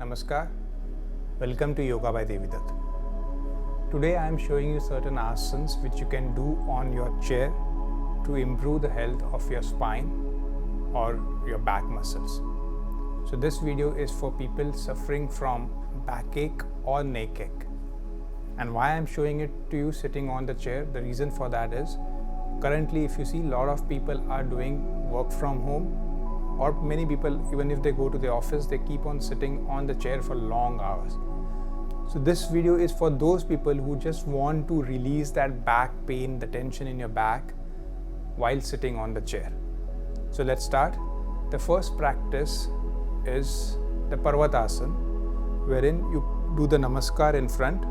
Namaskar. Welcome to Yoga by Devidatta. Today I am showing you certain asanas which you can do on your chair to improve the health of your spine or your back muscles. So this video is for people suffering from backache or neck ache. And why I am showing it to you sitting on the chair, the reason for that is currently if you see a lot of people are doing work from home, or many people, even if they go to the office, they keep on sitting on the chair for long hours. So this video is for those people who just want to release that back pain, the tension in your back while sitting on the chair. So let's start. The first practice is the Parvatasana, wherein you do the Namaskar in front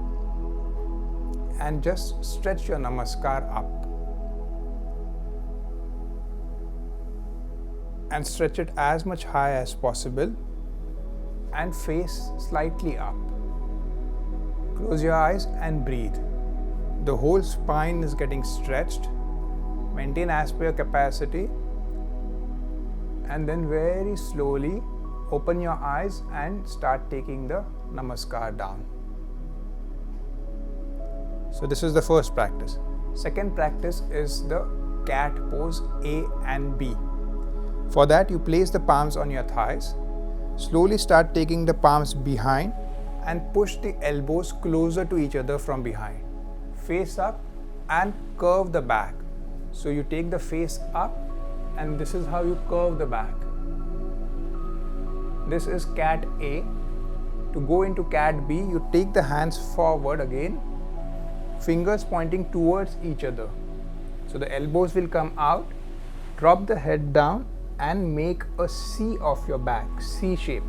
and just stretch your Namaskar up. And stretch it as much high as possible and face slightly up. Close your eyes and breathe. The whole spine is getting stretched. Maintain as per your capacity and then very slowly open your eyes and start taking the Namaskar down. So this is the first practice. Second practice is the cat pose A and B. For that, you place the palms on your thighs, slowly start taking the palms behind and push the elbows closer to each other from behind. Face up and curve the back. So you take the face up and this is how you curve the back. This is cat A. To go into cat B, you take the hands forward again, fingers pointing towards each other. So the elbows will come out, drop the head down and make a C of your back, C shape.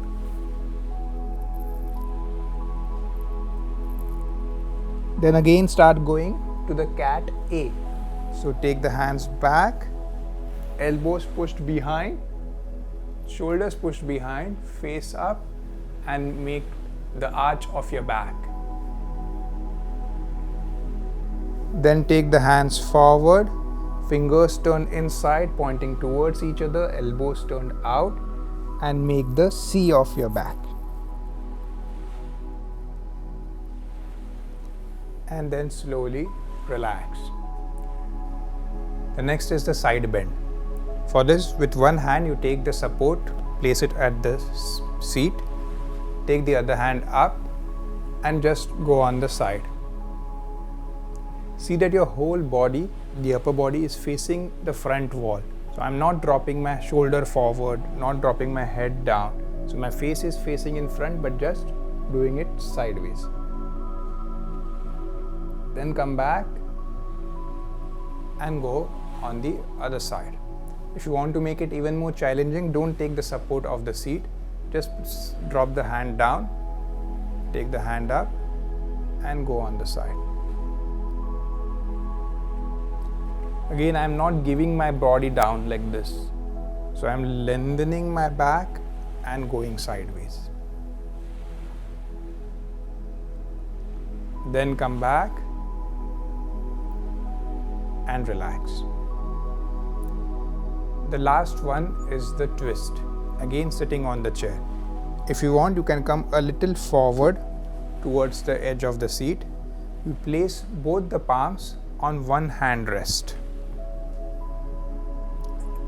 Then again start going to the cat A. So take the hands back, elbows pushed behind, shoulders pushed behind, face up and make the arch of your back. Then take the hands forward, fingers turned inside pointing towards each other, elbows turned out and make the C of your back. And then slowly relax. The next is the side bend. For this, with one hand you take the support, place it at the seat, take the other hand up and just go on the side. See that your whole body, the upper body is facing the front wall. So I'm not dropping my shoulder forward, not dropping my head down. So my face is facing in front but just doing it sideways. Then come back and go on the other side. If you want to make it even more challenging, don't take the support of the seat. Just drop the hand down, take the hand up and go on the side. Again, I am not giving my body down like this. So I am lengthening my back and going sideways. Then come back and relax. The last one is the twist. Again, sitting on the chair. If you want, you can come a little forward towards the edge of the seat. You place both the palms on one hand rest.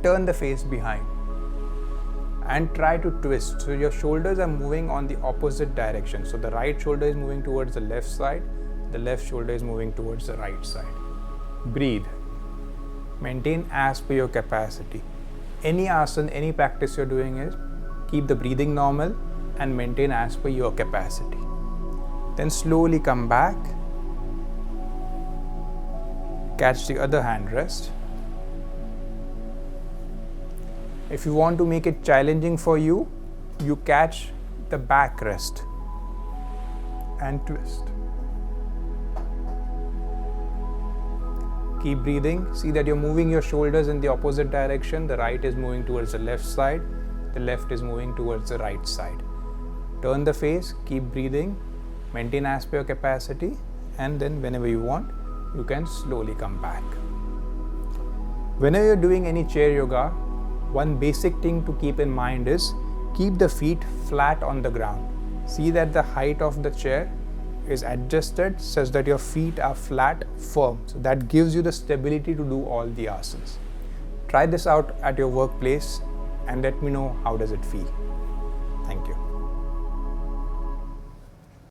Turn the face behind and try to twist. So your shoulders are moving on the opposite direction. So the right shoulder is moving towards the left side, the left shoulder is moving towards the right side. Breathe. Maintain as per your capacity. Any asana, any practice you're doing is keep the breathing normal and maintain as per your capacity. Then slowly come back, catch the other hand rest. If you want to make it challenging for you, you catch the back rest and twist. Keep breathing. See that you're moving your shoulders in the opposite direction. The right is moving towards the left side. The left is moving towards the right side. Turn the face, keep breathing, maintain as per your capacity, and then whenever you want, you can slowly come back. Whenever you're doing any chair yoga, one basic thing to keep in mind is keep the feet flat on the ground. See that the height of the chair is adjusted such that your feet are flat, firm. So that gives you the stability to do all the asanas. Try this out at your workplace and let me know how does it feel.